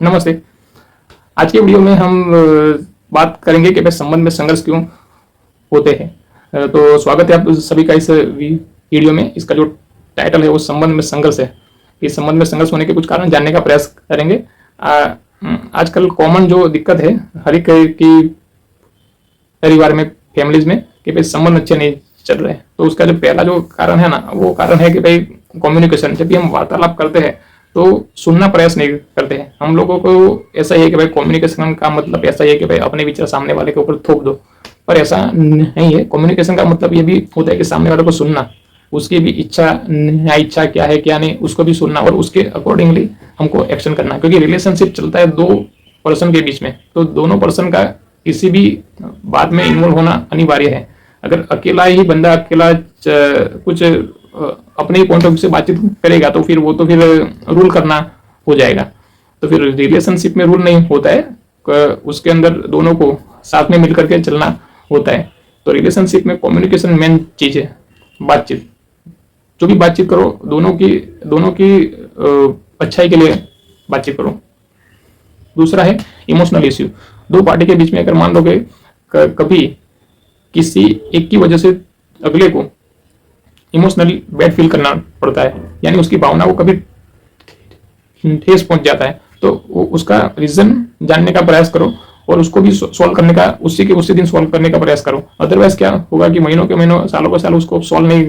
नमस्ते। आज के वीडियो में हम बात करेंगे कि भाई संबंध में संघर्ष क्यों होते हैं। तो स्वागत है आप सभी का इस वीडियो में। इसका जो टाइटल है वो संबंध में संघर्ष है। इस संबंध में संघर्ष होने के कुछ कारण जानने का प्रयास करेंगे। आजकल कॉमन जो दिक्कत है हर एक की परिवार में, फैमिलीज में, कि भाई संबंध अच्छे नहीं चल रहे हैं। तो उसका जो पहला जो कारण है ना, वो कारण है कि भाई कम्युनिकेशन। जब भी हम वार्तालाप करते हैं तो सुनना प्रयास नहीं करते हैं। हम लोगों को ऐसा ही है कि भाई कम्युनिकेशन का मतलब ऐसा ही है कि भाई अपने विचार सामने वाले के ऊपर थोप दो, पर ऐसा नहीं है। कम्युनिकेशन का मतलब ये भी होता है कि सामने वाले को सुनना, उसकी भी इच्छा इच्छा क्या है क्या नहीं, उसको भी सुनना और उसके अकॉर्डिंगली हमको एक्शन करना। क्योंकि रिलेशनशिप चलता है दो पर्सन के बीच में, तो दोनों पर्सन का किसी भी बात में इन्वॉल्व होना अनिवार्य है। अगर अकेला ही बंदा अकेला कुछ अपने ही पॉइंट ऑफ व्यू से बातचीत करेगा तो फिर वो तो फिर रूल करना हो जाएगा। तो फिर रिलेशनशिप में रूल नहीं होता है, उसके अंदर दोनों को साथ में मिलकर के चलना होता है। तो रिलेशनशिप में कम्युनिकेशन मेन चीज है। बातचीत, जो भी बातचीत करो दोनों की अच्छाई के लिए बातचीत करो। दूसरा है इमोशनल इश्यू। दो पार्टी के बीच में अगर मान लो कि कभी किसी एक की वजह से अगले को इमोशनली बैड फील करना पड़ता है, यानी उसकी भावना को कभी ठेस पहुंच जाता है, तो उसका रीजन जानने का प्रयास करो और उसको भी सॉल्व करने का उसी दिन सॉल्व करने का प्रयास करो। अदरवाइज क्या होगा कि महीनों के महीनों, सालों के साल उसको सॉल्व नहीं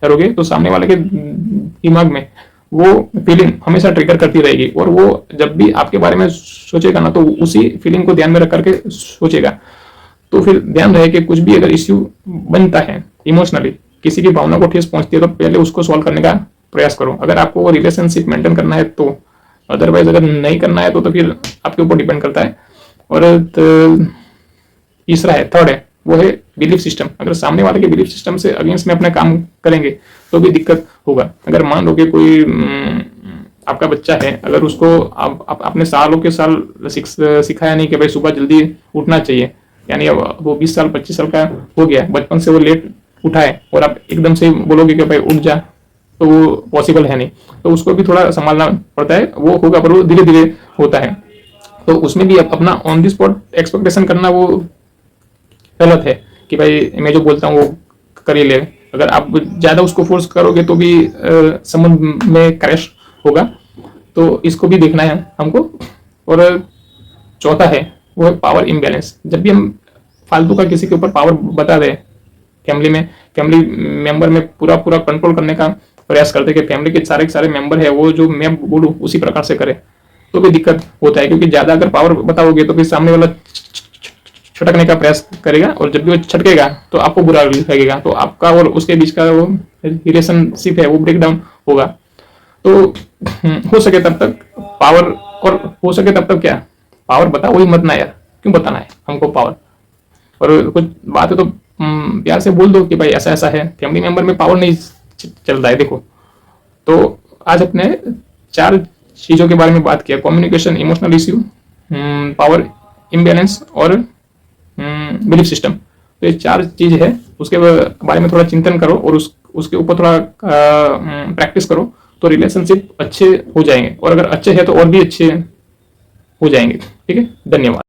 करोगे तो सामने वाले के दिमाग में वो फीलिंग हमेशा ट्रिगर करती रहेगी और वो जब भी आपके बारे में सोचेगा ना तो उसी फीलिंग को ध्यान में रख करके सोचेगा। तो फिर ध्यान रहे कि कुछ भी अगर इश्यू बनता है इमोशनली, किसी की भावना को ठेस पहुंचती है, तो पहले उसको सॉल्व करने का प्रयास करो अगर आपको वो रिलेशनशिप मेंटेन करना है तो। अदरवाइज अगर नहीं करना है तो फिर आपके ऊपर डिपेंड करता है। और तीसरा है, थर्ड है, वो है बिलीफ सिस्टम। अगर सामने वाले के बिलीफ सिस्टम से अगेंस्ट में अपना काम करेंगे तो भी दिक्कत होगा। अगर मान लो कि कोई आपका बच्चा है, अगर उसको आपने सालों के साल सिखाया नहीं कि भाई सुबह जल्दी उठना चाहिए, यानी अब वो 20 साल 25 साल का हो गया, बचपन से वो लेट उठा है और आप एकदम से बोलोगे कि भाई उठ जा, तो वो पॉसिबल है नहीं। तो उसको भी थोड़ा संभालना पड़ता है। वो होगा पर वो धीरे धीरे होता है। तो उसमें भी अपना ऑन द स्पॉट एक्सपेक्टेशन करना वो गलत है कि भाई मैं जो बोलता हूँ वो कर ही ले। अगर आप ज्यादा उसको फोर्स करोगे तो भी संबंध में क्रैश होगा। तो इसको भी देखना है हमको। और चौथा है वो है पावर इम्बैलेंस। जब भी हम फालतू का किसी के ऊपर पावर बता दें, फैमिली मेंबर में पूरा कंट्रोल करने का प्रयास करते कि फैमिली के सारे मेंबर है वो जो मैं बोलूं उसी प्रकार से करे, तो भी दिक्कत होता है। क्योंकि ज्यादा अगर पावर बताओगे तो फिर सामने वाला छटकने का प्रयास करेगा और जब भी वो छटकेगा तो आपको बुरा लगेगा, तो आपका और उसके बीच का वो रिलेशनशिप है वो ब्रेक डाउन होगा। तो हो सके तब तक पावर, और हो सके तब तक क्या पावर बताओ ही मत ना यार, क्यों बताना है हमको पावर। और कुछ बात है तो प्यार से बोल दो कि भाई ऐसा ऐसा है। फैमिली मेंबर में पावर नहीं चलता है। देखो, तो आज अपने 4 चीजों के बारे में बात किया: communication, emotional issue, power imbalance और बिलीफ सिस्टम। तो ये 4 चीज है, उसके बारे में थोड़ा चिंतन करो और उसके ऊपर थोड़ा प्रैक्टिस करो, तो रिलेशनशिप अच्छे हो जाएंगे। और अगर अच्छे है तो और भी अच्छे हो जाएंगे। ठीक है, धन्यवाद।